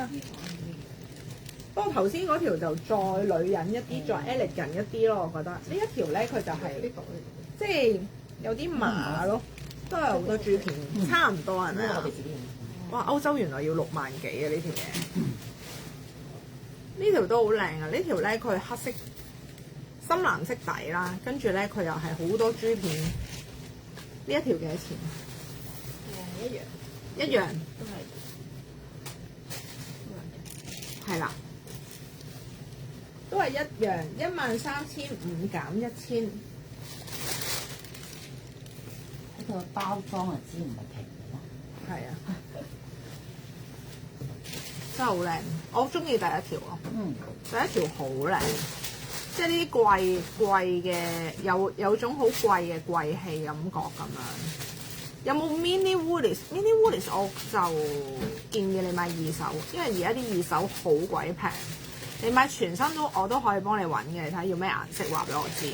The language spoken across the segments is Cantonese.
啊！不過頭先嗰條就再女人一啲，再 elegant 一啲咯，我覺得呢一條咧佢就係、即係有啲麻咯，都係好多珠片，差唔多係咪啊？哇！歐洲原來要6萬幾啊呢條嘢，呢條都好靚啊！呢條咧佢黑色深藍色底啦，跟住咧佢又係好多珠片。呢一條幾多錢？一樣係啦，都係一樣，13,500減1000。呢個包裝就知唔係平嘅啦。係啊，真係好靚，我中意第一條咯。第一條好靚，即係呢啲貴嘅，有種好貴嘅貴氣感覺咁樣。有冇 mini woolies？mini woolies 我就建議你買二手，因為而家啲二手好鬼平。你買全新我都可以幫你揾嘅，你睇要咩顏色話俾我知。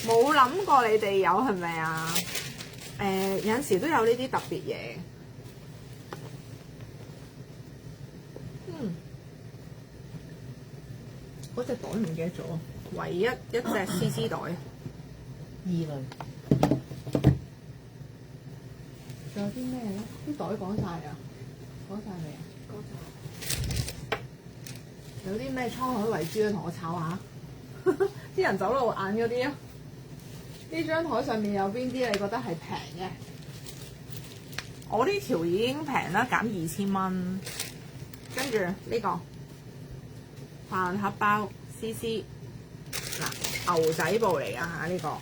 冇諗過你哋有係咪啊？有陣時都有呢啲特別嘢。嗰隻袋唔記得咗，唯一一隻 CC 袋。異類。仲有啲咩咧？啲袋講晒啊？講晒未啊？講晒。有啲咩滄海遺珠啊？同我炒下。啲人走路眼嗰啲啊！呢張台上面有邊啲你覺得係平嘅？我呢條已經平啦，減2000蚊。跟住呢個飯盒包 CC 嗱牛仔布嚟㗎嚇，呢個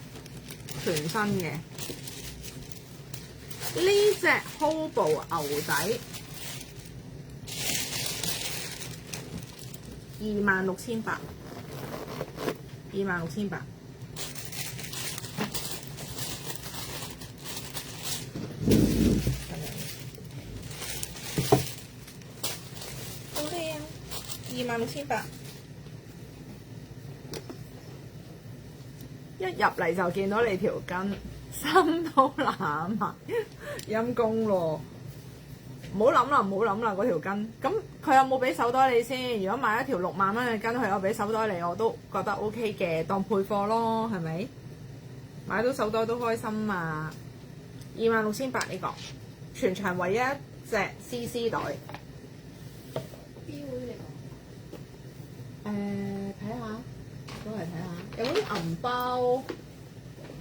全新嘅。呢隻 Hobo 牛仔26,800，26,800。好靚，26,800。一入嚟就見到你條筋，心都攬埋，陰公咯！唔好諗啦，唔好諗啦，嗰條筋。咁佢有冇俾手袋你先？如果買一條6萬蚊嘅筋，佢有俾手袋你，我都覺得 OK 嘅，當配貨咯，係咪？買到手袋都開心嘛！26,800呢個，全場唯一一隻 CC 袋。標嚟講，睇下，都嚟睇下，有冇啲銀包？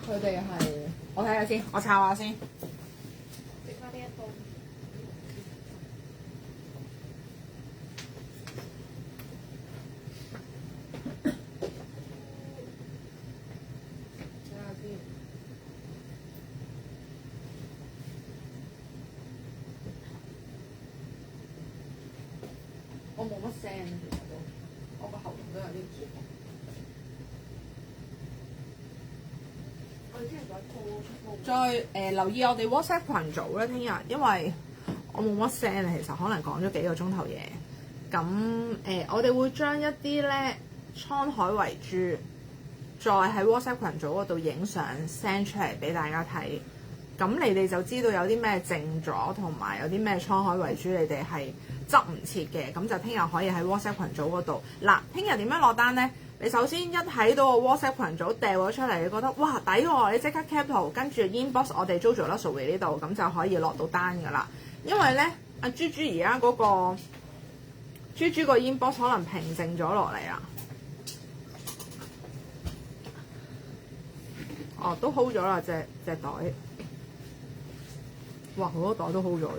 佢哋係，我睇下先，我抄下先。食翻呢一套。睇下先。我冇乜聲，其實都，我個喉嚨都有啲唔舒服。再留意我哋 WhatsApp 群組咧，聽日因為我冇乜聲，其實可能講咗幾個鐘頭嘢。咁我哋會將一啲咧滄海遺珠，再喺 WhatsApp 群組嗰度影相 send 出嚟俾大家睇。咁你哋就知道有啲咩剩咗，同埋有啲咩滄海遺珠，你哋係執唔切嘅。咁就聽日可以喺 WhatsApp 群組嗰度。嗱，聽日點樣落單咧？你首先一睇到個 WhatsApp 群組掉咗出嚟，你覺得哇抵喎，你即刻 cap 圖，跟住 inbox 我哋 JoJo Luxury 呢度，咁就可以落到單㗎啦。因為咧，阿豬豬而家嗰個豬豬個 inbox 可能平靜咗落嚟啊。哦，都 hold 咗啦，隻袋。哇，好多袋都 hold 咗原來。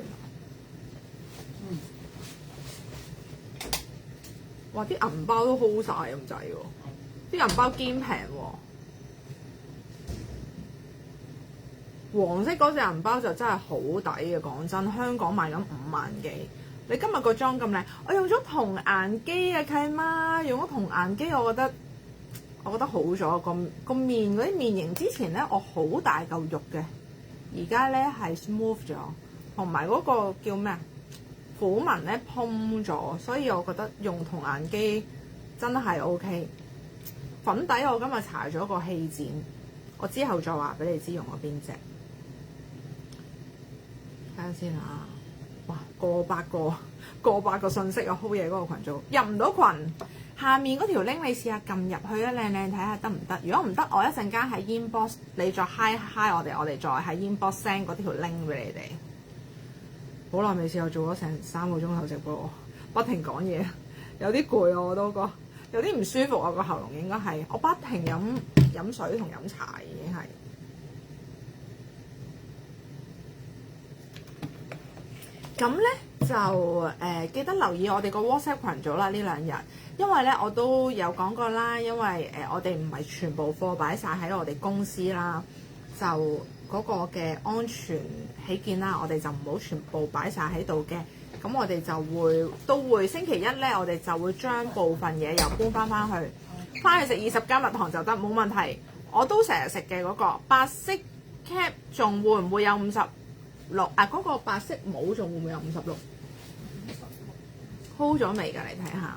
哇！啲銀包都 hold 晒咁滯喎，啲銀包堅平喎。黃色嗰隻銀包就真係好抵嘅，講真，香港賣緊5萬幾。你今日個妝咁靚，我用咗童顏肌啊，契媽用咗童顏肌，我覺得好咗個面嗰啲面型。之前咧我好大嚿肉嘅，而家咧係 smooth 咗，同埋嗰個叫咩啊？虎紋咧蓬咗，所以我覺得用童顏肌真係 OK。粉底我今日搽咗個氣墊，我之後再話俾你知用咗邊隻。睇下先啊！哇，過百個過百個信息啊，hold 嘢嗰個群組入唔到群。下面嗰條 link 你試下撳入去啊，靚靚睇下得唔得？如果唔得，我一陣間喺 inbox 你再 hi 我哋再喺 inbox send 嗰條 link 俾你哋。好耐未試過做咗成3個鐘頭直播，不停講嘢，有啲攰啊，我都覺有啲唔舒服啊，個喉嚨應該係我不停飲水同飲茶已經係。咁咧就記得留意我哋個 WhatsApp 群組啦，呢2日，因為咧我都有講過啦，因為我哋唔係全部貨擺晒喺我哋公司啦，就嗰個嘅安全起見啦，我哋就唔好全部擺晒喺度嘅。咁我哋就都會星期一咧，我哋就會將部分嘢又搬翻去食20加蜜糖就得，冇問題。我都成日食嘅嗰個白色 cap 仲會唔會有56啊？嗰個白色帽仲會唔會有56 hold 咗未㗎？你睇下。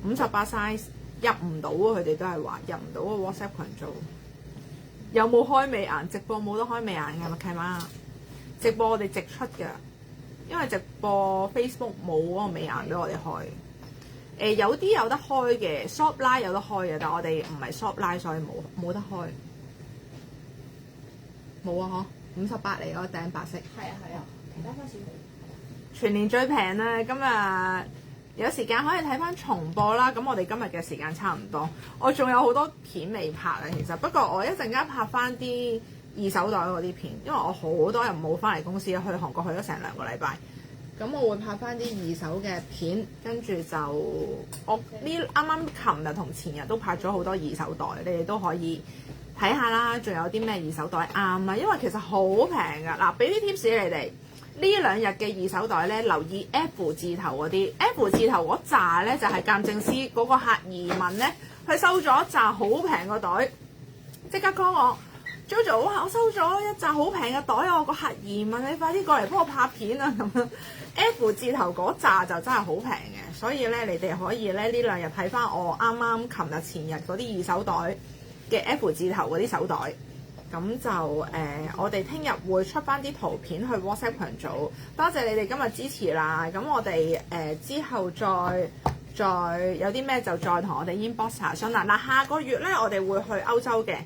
58 size 入唔到啊！佢哋都係話入唔到個 WhatsApp 群組。有冇開美顏？直播冇得開美顏嘅，咪契媽。直播我哋直出㗎，因為直播 Facebook 冇嗰個美顏俾我哋開。有啲有得開嘅 shop line 有得開嘅，但係我哋唔係 shop line，所以冇得開。冇啊嗬，58嚟嗰個頂白色。係啊，其他開始冇。全年最平啦！今日有時間可以睇翻重播啦。咁我哋今日嘅時間差唔多，我仲有好多片未拍啊。其實不過我一陣間拍翻啲二手袋嗰啲片，因為我好多人冇翻嚟公司，去韓國去咗成2個禮拜。咁我會拍翻啲二手嘅片，跟住就我呢啱啱琴日同前日都拍咗好多二手袋，你哋都可以睇下啦。仲有啲咩二手袋啱啊？因為其實好平㗎。嗱，俾啲 tips 你哋。呢2日嘅二手袋咧，留意 F 字頭嗰啲 F 字頭嗰扎咧，就係鑑證師嗰個客移民咧，佢收咗一扎好平個袋，即刻 call 我 JoJo，我收咗一扎好平嘅袋，我個客移民，你快啲過嚟幫我拍片啊咁樣。F 字頭嗰扎就真係好平嘅，所以咧你哋可以咧呢2日睇翻我啱啱琴日前日嗰啲二手袋嘅 F 字頭嗰啲手袋。咁就我哋聽日會出翻啲圖片去 WhatsApp 群組，多謝你哋今日支持啦。咁我哋之後再有啲咩就再同我哋 inbox 查詢啦。嗱，下個月咧我哋會去歐洲嘅，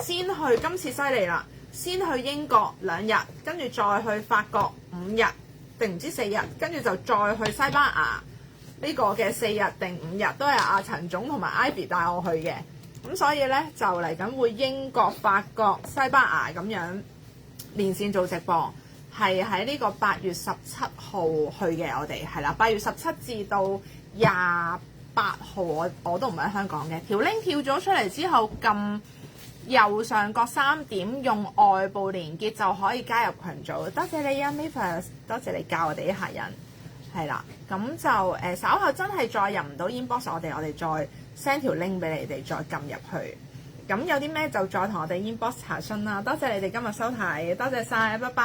先去今次犀利啦，先去英國2日，跟住再去法國5日定唔知4日，跟住就再去西班牙呢個嘅4日定5日，都係阿陳總同埋 Ivy 帶我去嘅。咁所以咧就嚟緊會英國、法國、西班牙咁樣連線做直播，係喺呢個8月17號去嘅。我哋係啦，8月17至到28號，我都唔喺香港嘅。條 link 跳咗出嚟之後，撳右上角3點，用外部連結就可以加入群組。多謝你啊 Mavis， 多謝你教我哋啲客人。係啦，咁就稍後真係再入唔到 inbox，我哋再 send 條 link 俾你哋，再撳入去。咁有啲咩就再同我哋 inbox 查詢啦。多謝你哋今日收睇，多謝晒，拜拜。